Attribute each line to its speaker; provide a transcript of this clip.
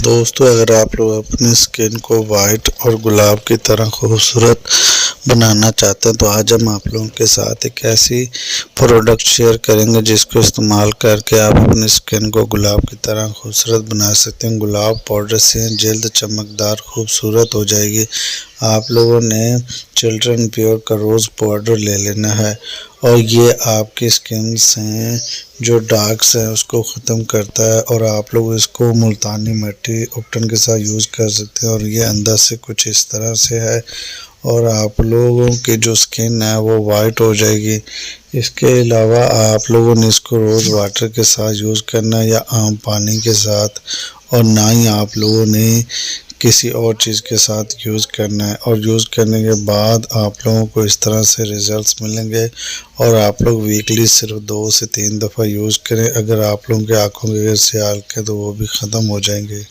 Speaker 1: دوستو اگر آپ لوگ اپنی سکن کو وائٹ اور گلاب کی طرح خوبصورت بنانا چاہتے ہیں تو آج ہم آپ لوگوں کے ساتھ ایک ایسی پروڈکٹ شیئر کریں گے جس کو استعمال کر کے آپ اپنی سکن کو گلاب کی طرح خوبصورت بنا سکتے ہیں۔ گلاب پاؤڈر سے جلد چمکدار خوبصورت ہو جائے گی۔ آپ لوگوں نے چلڈرن پیور کا روز پاؤڈر لے لینا ہے اور یہ آپ کی سکن سے جو ڈارکس ہیں اس کو ختم کرتا ہے اور آپ لوگ اس کو ملتانی مٹی اپٹن کے ساتھ یوز کر سکتے ہیں اور یہ اندر سے کچھ اس طرح سے ہے اور آپ لوگوں کی جو سکن ہے وہ وائٹ ہو جائے گی۔ اس کے علاوہ آپ لوگوں نے اس کو روز واٹر کے ساتھ یوز کرنا ہے یا عام پانی کے ساتھ، اور نہ ہی آپ لوگوں نے کسی اور چیز کے ساتھ یوز کرنا ہے، اور یوز کرنے کے بعد آپ لوگوں کو اس طرح سے ریزلٹس ملیں گے۔ اور آپ لوگ ویکلی صرف 2 سے 3 دفعہ یوز کریں۔ اگر آپ لوگوں کے آنکھوں کے سیال کے تو وہ بھی ختم ہو جائیں گے۔